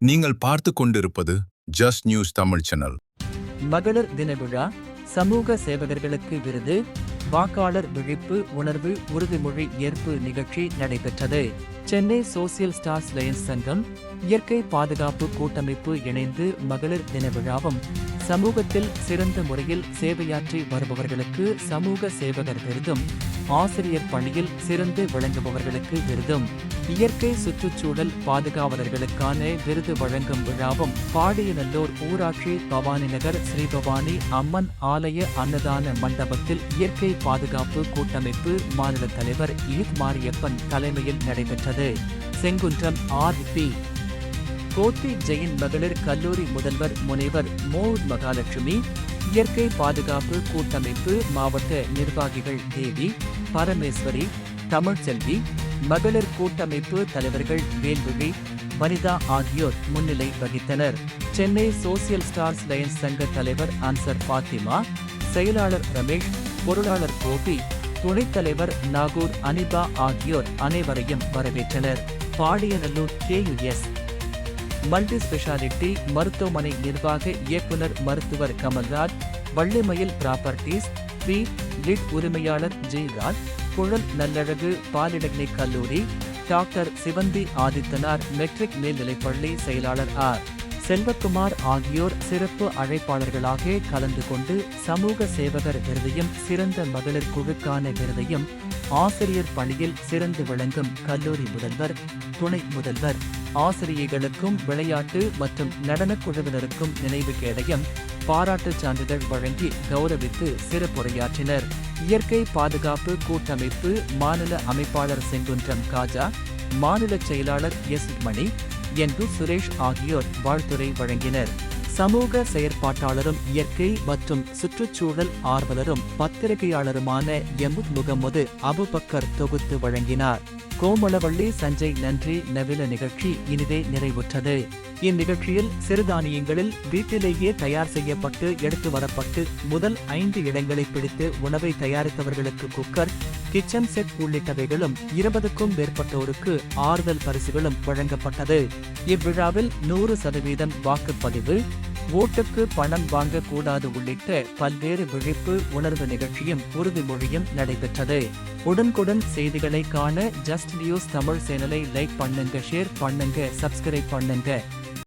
நீங்கள் பார்த்து கொண்டிருப்பது ஜஸ்ட் நியூஸ் தமிழ் சேனல். மகளிர் தின விழா, சமூக சேவகர்களுக்கு விருது, வாக்காளர் விழிப்பு உணர்வு உறுதிமொழி ஏற்பு நிகழ்ச்சி நடைபெற்றது. சென்னை சோசியல் ஸ்டார்ஸ் லயன்ஸ் சங்கம், இயற்கை பாதுகாப்பு கூட்டமைப்பு இணைந்து மகளிர் தின விழாவும், சமூகத்தில் சிறந்த முறையில் சேவையாற்றி வருபவர்களுக்கு சமூக சேவகர் விருதும், ஆசிரியர் பணியில் சிறந்து விளங்குபவர்களுக்கு விருதும், இயற்கை சுற்றுச்சூழல் பாதுகாவலர்களுக்கான விருது வழங்கும் விழாவும் பாடியநல்லூர் ஊராட்சி பவானிநகர் ஸ்ரீபவானி அம்மன் ஆலய அன்னதான மண்டபத்தில் இயற்கை பாதுகாப்பு கூட்டமைப்பு மாநில தலைவர் ஈத் மாரியப்பன் தலைமையில் நடைபெற்றது. செங்குன்றம் ஆர்.பி. கோத்தி ஜெயின் மகளிர் கல்லூரி முதல்வர் முனைவர் மோ. மகாலட்சுமி, இயற்கை பாதுகாப்பு கூட்டமைப்பு மாவட்ட நிர்வாகிகள் தேவி, பரமேஸ்வரி, தமிழ்செல்வி, மகளிர் கூட்டமைப்பு தலைவர்கள் வேல்விழி, வனிதா ஆகியோர் முன்னிலை வகித்தனர். சென்னை சோசியல் ஸ்டார்ஸ் லயன்ஸ் சங்க தலைவர் அன்சர் பாத்திமா, செயலாளர் ரமேஷ், பொருளாளர் கோபி, துணைத் தலைவர் நாகூர் அனிபா ஆகியோர் அனைவரையும் வரவேற்றனர். பாடியநல்லூர் KUS மல்டி ஸ்பெஷாலிட்டி மருத்துவமனை நிர்வாக இயக்குனர் மருத்துவர் கமல்ராஜ், வள்ளிமயில் ப்ராப்பர்ட்டிஸ் லிட் உரிமையாளர் ஜெயராஜ், குழல் நல்லழகு பாலிடெக்னிக் கல்லூரி டாக்டர் சிவந்தி ஆதித்தனார், மெட்ரிக் மேல்நிலைப்பள்ளி செயலாளர் ஆர். செல்வக்குமார் ஆகியோர் சிறப்பு அழைப்பாளர்களாக கலந்து கொண்டு சமூக சேவகர் விருதையும் சிறந்த மகளிர் குழுக்கான விருதையும், ஆசிரியர் பணியில் சிறந்து விளங்கும் கல்லூரி முதல்வர், துணை முதல்வர், ஆசிரியர்களுக்கும் விளையாட்டு மற்றும் நடனக் குழுவினருக்கும் நினைவு கேடயம், பாராட்டுச் சான்றிதழ் வழங்கி கௌரவித்து சிறப்புரையாற்றினர். இயற்கை பாதுகாப்பு கூட்டமைப்பு மாநில அமைப்பாளர் செங்குன்றம் காஜா, மாநில செயலாளர் எஸ். மணி, என். சுரேஷ் ஆகியோர் வாழ்த்துரை வழங்கினர். சமூக செயற்பாட்டாளரும் இயற்கை மற்றும் சுற்றுச்சூழல் ஆர்வலரும் பத்திரிகையாளருமான முகமது அபுபக்கர் தொகுத்து வழங்கினார். கோமளவள்ளி சஞ்சய் நன்றி நவில நிகழ்ச்சி இனிதே நிறைவுற்றது. இந்நிகழ்ச்சியில் சிறுதானியங்களில் வீட்டிலேயே தயார் செய்யப்பட்டு எடுத்து வரப்பட்டு முதல் 5 இடங்களை பிடித்து உணவை தயாரித்தவர்களுக்கு குக்கர், கிச்சன் செட் உள்ளிட்டவைகளும் 20க்கும் மேற்பட்டோருக்கு ஆறுதல் பரிசுகளும் வழங்கப்பட்டது. இவ்விழாவில் 100% வாக்குப்பதிவு, ஓட்டுக்கு பணம் வாங்கக்கூடாது உள்ளிட்ட பல்வேறு விழிப்பு உணர்வு நிகழ்ச்சியும் உறுதிமொழியும் நடைபெற்றது. உடனுக்குடன் செய்திகளை காண ஜஸ்ட் நியூஸ் தமிழ் சேனலை லைக் பண்ணுங்க, ஷேர் பண்ணுங்க, சப்ஸ்கிரைப் பண்ணுங்க.